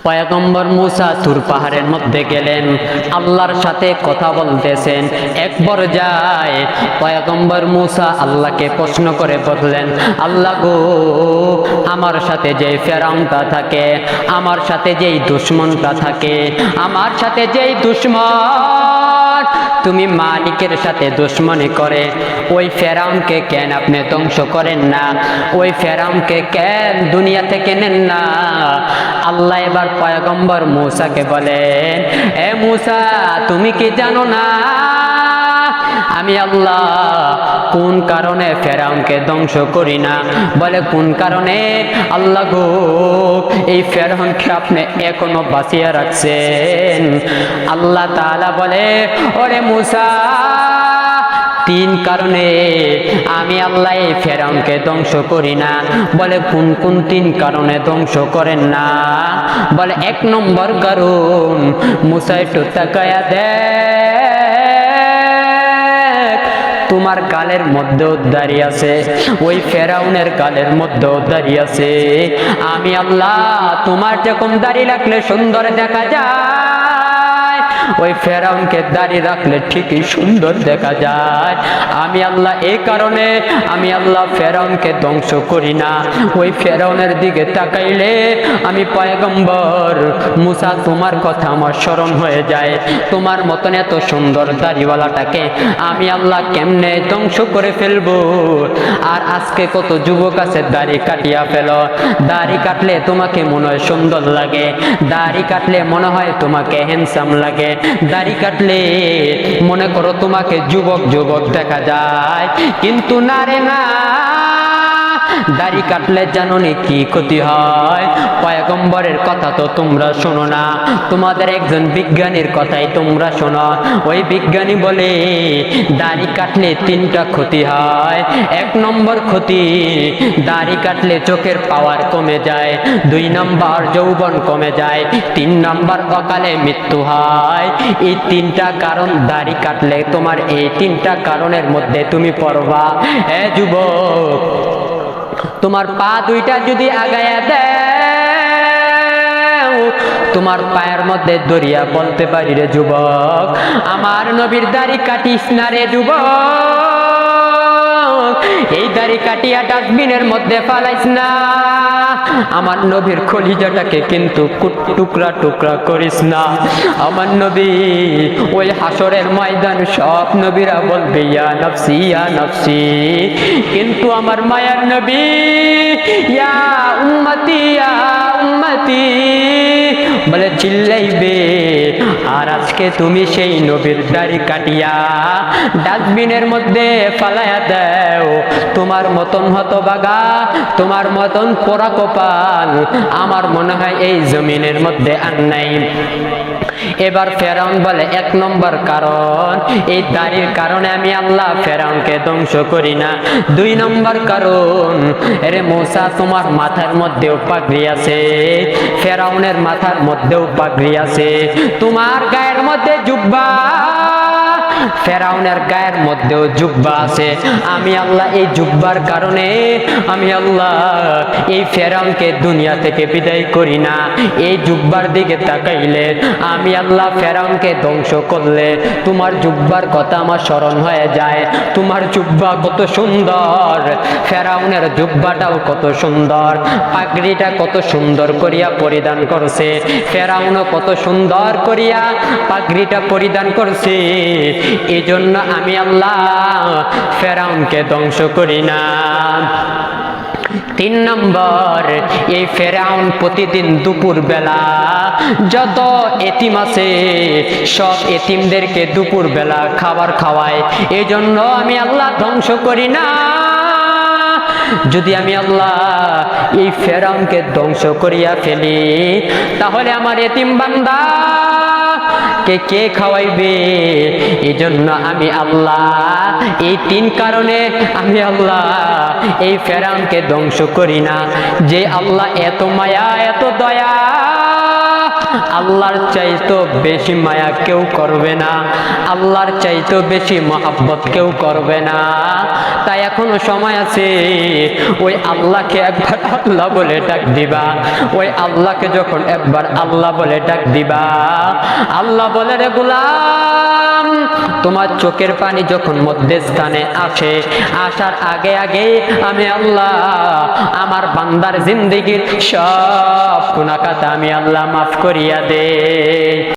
পয়গম্বর মুসা তুর পাহাড়ের মধ্যে গেলেন, আল্লাহর সাথে কথা বলতেছেন। এক পর্যায়ে পয়গম্বর মুসা আল্লাহকে প্রশ্ন করে বললেন, আল্লাহ গো, আমার সাথে যেই ফেরাউনটা থাকে, আমার সাথে যেই দুশমনটা থাকে, আমার সাথে যেই দুশমন তুমি মালিকের সাথে দুশমনি করে, ওই ফেরাউনকে কেন আপনি ধ্বংস করেন না? ওই ফেরাউনকে কেন দুনিয়া থেকে নেন না? আল্লাহ এবার পয়গম্বর মুসাকে বলেন, এ মুসা, তুমি কি জানো না আমি আল্লাহ কোন কারণে ফেরাউনকে ধ্বংস করি না? বলে, কোন কারণে? আল্লাহ গো, এই ফেরাউনকে আপনি এখনো বাঁচিয়ে রাখছেন। আল্লাহ তাআলা বলে, ওরে মুসা, তিন কারণে আমি আল্লাহ এই ফেরাউনকে ধ্বংস করি না। বলে, কোন কোন তিন কারণে ধ্বংস করেন না? বলে, এক নম্বর কারণ, মুসা একটু তাকায়া দেখ, তোমার গালের মধ্যেও দাড়ি আছে, ওই ফেরাউনের গালের মধ্যেও দাড়ি আছে। আমি আল্লাহ তোমার যেরকম দাড়ি রাখলে সুন্দর দেখা যায়, ওই ফেরাউনকে দাড়ি রাখলে ঠিকই সুন্দর দেখা যায়। আমি আল্লাহ এই কারণে আমি আল্লাহ ফেরাউনকে ধ্বংস করি না। ওই ফেরাউনের দিকে তাকাইলে আমি পয়গম্বর মুসা তোমার কথা আমার স্মরণ হয়ে যায়। তোমার মতন এত সুন্দর দাড়িওয়ালাটাকে আমি আল্লাহ কেমনে ধ্বংস করে ফেলবো? আর আজকে কত যুবক আছে দাড়ি কাটিয়া ফেল। দাড়ি কাটলে তোমাকে মনে হয় সুন্দর লাগে, দাড়ি কাটলে মনে হয় তোমাকে হ্যান্ডসাম লাগে, দাড়ি কাটলে মনে করো তোমাকে যুবক যুবক দেখা যায়। কিন্তু না রে না, দাড়ি কাটলে জানোনি কি ক্ষতি হয়? পয়গম্বরের কথা তো তোমরা শোনো না, তোমাদের একজন বিজ্ঞানীর কথাই তোমরা শোনো। ওই বিজ্ঞানী বলে, দাড়ি কাটলে তিনটা ক্ষতি হয়। এক নম্বর ক্ষতি, দাড়ি কাটলে চোখের পাওয়ার কমে যায়। দুই নম্বর, যৌবন কমে যায়। তিন নম্বর, অকালে মৃত্যু হয়। এই তিনটা কারণ দাড়ি কাটলে তোমার, এই তিনটা কারণের মধ্যে তুমি পড়বা। এ যুবক, তোমার পা দুইটা যদি আগায়া দেও, তোমার পায়ের মধ্যে দরিয়া বলতে পারি রে যুবক, আমার নবীর দাড়ি কাটিস না রে যুবক, এই দাড়ি কাটিয়া ডাস্টবিনের মধ্যে ফালাইস না। আমার নবীর কলিজাটাকে কিন্তু টুকরা টুকরা করিস না। আমার নবী ওই হাসরের ময়দান সব নবীরা বলবে ইয়া নফসি ইয়া নফসি, কিন্তু আমার মায়ার নবী ইয়া উম্মতি ইয়া উম্মতি বলে চিল্লাইবে। আর আজকে তুমি সেই নবীর দাড়ি কাটিয়া ডাস্টবিনের মধ্যে ফালাইয়া দাও। তোমার মতন হতভাগা, তোমার মতন পোড়া কপাল আমার মনে হয় এই জমিনের মধ্যে আর নাই। এবার ফেরাউন বলে, এক নম্বর কারণ, এই দাড়ির কারণে আমি আল্লাহ ফেরাউনকে ধ্বংস করি না। দুই নম্বর কারণ, আরে মুসা তোমার মাথার মধ্যেও পাগড়ি আছে, ফেরাউনের মাথার মধ্যেও পাগড়ি আছে, তোমার গায়ের মধ্যে জুব্বা, ফেরাউনের গায়ের মধ্যেও জুব্বা আছে। আমি আল্লাহ এই জুব্বার কারণে আমি আল্লাহ এই ফেরাউনকে দুনিয়া থেকে বিদায় করি না। এই জুব্বার দিকে তাকাইলে আমি আল্লাহ ফেরাউনকে ধ্বংস করলে তোমার জুব্বার কথা আমার স্মরণ হয়ে যায়। তোমার জুব্বা কত সুন্দর, ফেরাউনের জুব্বাটাও কত সুন্দর, পাগড়িটা কত সুন্দর করিয়া পরিধান করছে, ফেরাউনও কত সুন্দর করিয়া পাগড়িটা পরিধান করছে। এই জন্য আমি আল্লাহ ফেরাউনকে ধ্বংস করি না। তিন নম্বর, এই ফেরাউন প্রতিদিন দুপুর বেলা যত এতিম আছে সব এতিমদেরকে দুপুর বেলা খাবার খাওয়ায়। এই জন্য আমি আল্লাহ ধ্বংস করি না। যদি আমি আল্লাহ এই ফেরাউনকে ধ্বংস করিয়া ফেলি, তাহলে আমার এতিম বান্দা কে খাওয়াইবে? এই জন্য আমি আল্লাহ এই তিন কারণে আমি আল্লাহ এই ফেরাউনকে ধ্বংস করি না। যে আল্লাহ এত মায়া এত দয়া, আল্লাহর চাইতো বেশি মায়া কেউ করবে না, আল্লাহর চাইতো বেশি মহব্বত কেউ করবে না। তাই এখনো সময় আছে, ওই আল্লাহকে একবার আল্লাহ বলে ডাক দিবা। ওই আল্লাহকে যখন একবার আল্লাহ বলে ডাক দিবা, আল্লাহ বলে, রে গোলাম, তোমার চোখের পানি যখন মধ্যস্থানে আসে, আসার আগে আগে আমি আল্লাহ আমার বান্দার জিন্দেগীর সব গুনাহ খাতা আমি আল্লাহ মাফ করিয়া দে।